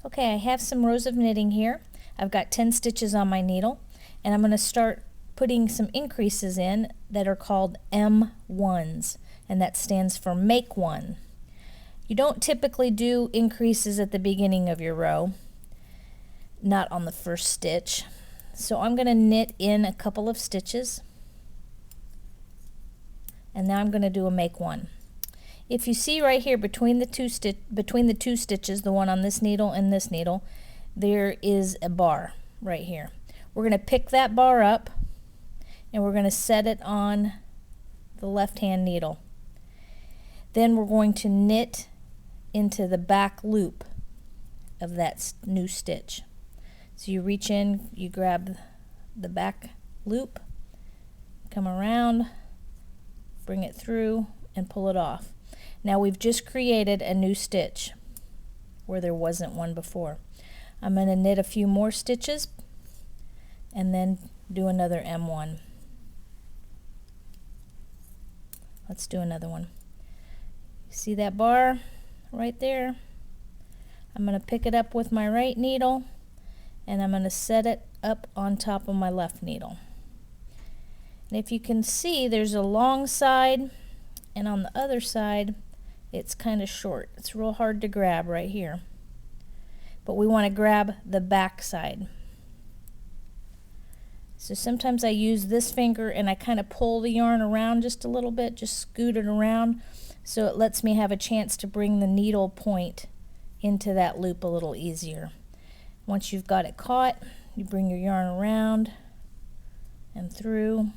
Okay, I have some rows of knitting here. I've got 10 stitches on my needle, and I'm going to start putting some increases in that are called M1s, and that stands for make one. You don't typically do increases at the beginning of your row, not on the first stitch. So I'm going to knit in a couple of stitches, and now I'm going to do a make one. If you see right here between the two stitches, the one on this needle and this needle, there is a bar right here. We're going to pick that bar up and we're going to set it on the left hand needle. Then we're going to knit into the back loop of that new stitch. So you reach in, you grab the back loop, come around, bring it through, and pull it off. Now we've just created a new stitch where there wasn't one before. I'm going to knit a few more stitches and then do another M1. Let's do another one. See that bar right there? I'm going to pick it up with my right needle and I'm going to set it up on top of my left needle. And if you can see, there's a long side, and on the other side it's kind of short. It's real hard to grab right here, but we want to grab the back side. So sometimes I use this finger and I kind of pull the yarn around just a little bit, just scoot it around, so it lets me have a chance to bring the needle point into that loop a little easier. Once you've got it caught, you bring your yarn around and through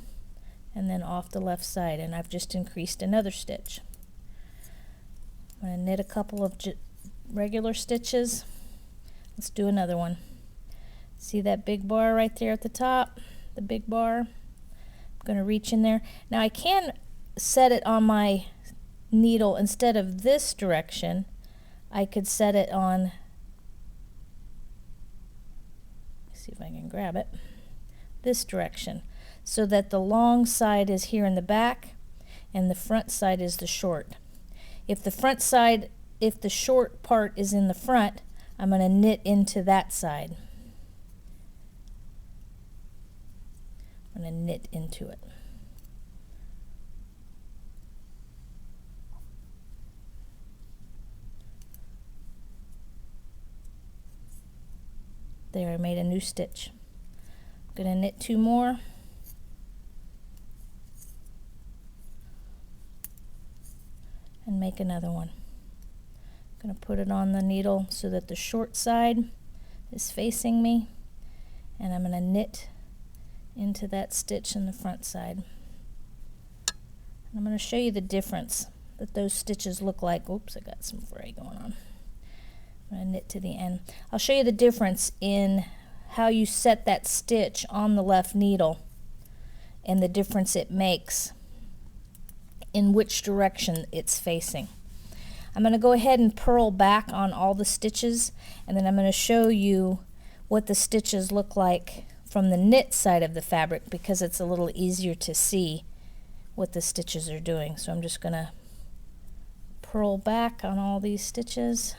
and then off the left side, and I've just increased another stitch. I'm going to knit a couple of regular stitches. Let's do another one. See that big bar right there at the top? The big bar. I'm going to reach in there. Now I can set it on my needle instead of this direction. I could set it on, let's see if I can grab it, this direction, so that the long side is here in the back and the front side is the short. If the short part is in the front, I'm going to knit into that side. I'm going to knit into it. There, I made a new stitch. I'm going to knit two more. And make another one. I'm going to put it on the needle so that the short side is facing me, and I'm going to knit into that stitch in the front side. And I'm going to show you the difference that those stitches look like. Oops, I got some fray going on. I'm going to knit to the end. I'll show you the difference in how you set that stitch on the left needle and the difference it makes in which direction it's facing. I'm going to go ahead and purl back on all the stitches, and then I'm going to show you what the stitches look like from the knit side of the fabric, because it's a little easier to see what the stitches are doing. So I'm just going to purl back on all these stitches.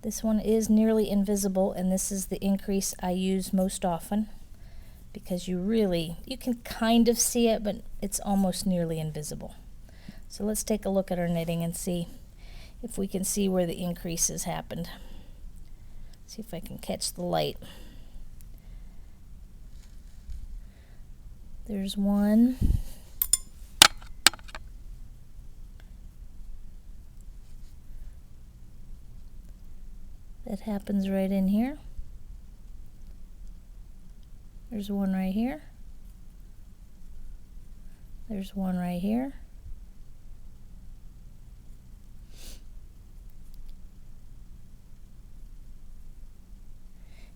This one is nearly invisible, and this is the increase I use most often, because you can kind of see it, but it's almost nearly invisible. So let's take a look at our knitting and see if we can see where the increases happened. See if I can catch the light. There's one. That happens right in here. There's one right here. There's one right here.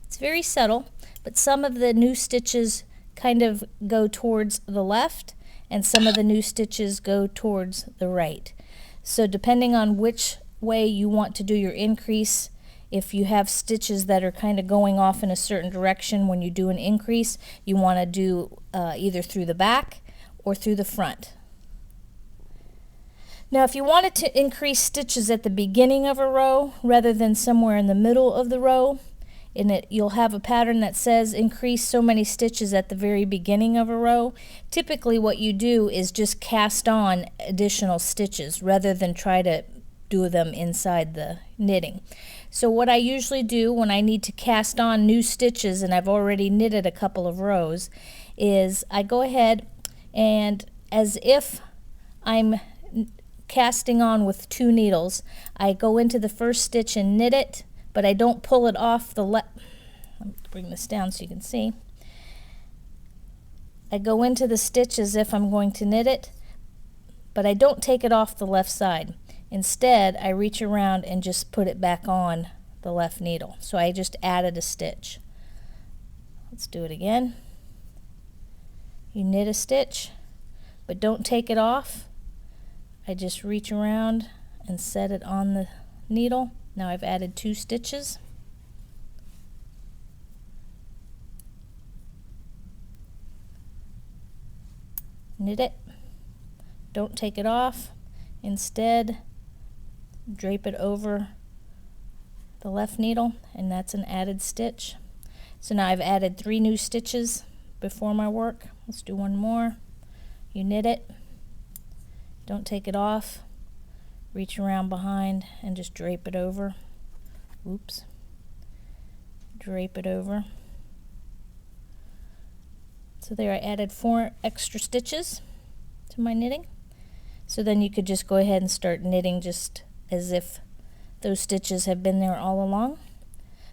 It's very subtle, but some of the new stitches kind of go towards the left and some of the new stitches go towards the right. So depending on which way you want to do your increase, if you have stitches that are kind of going off in a certain direction when you do an increase, you want to do either through the back or through the front. Now if you wanted to increase stitches at the beginning of a row rather than somewhere in the middle of the row, you'll have a pattern that says increase so many stitches at the very beginning of a row. Typically what you do is just cast on additional stitches rather than try to do them inside the knitting. So what I usually do when I need to cast on new stitches and I've already knitted a couple of rows is I go ahead and, as if I'm casting on with 2 needles, I go into the first stitch and knit it, but I don't pull it off the let me bring this down so you can see. I go into the stitch as if I'm going to knit it, but I don't take it off the left side. Instead, I reach around and just put it back on the left needle. So I just added a stitch. Let's do it again. You knit a stitch, but don't take it off. I just reach around and set it on the needle. Now I've added 2 stitches. Knit it. Don't take it off. Instead, drape it over the left needle, and that's an added stitch. So now I've added 3 new stitches before my work. Let's do one more. You knit it. Don't take it off. Reach around behind and just drape it over. Oops. Drape it over. So there I added 4 extra stitches to my knitting. So then you could just go ahead and start knitting just as if those stitches have been there all along.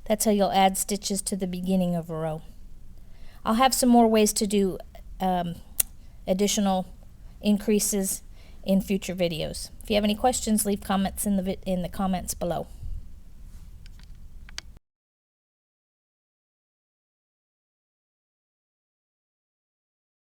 That's how you'll add stitches to the beginning of a row. I'll have some more ways to do additional increases in future videos. If you have any questions, leave comments in the comments below.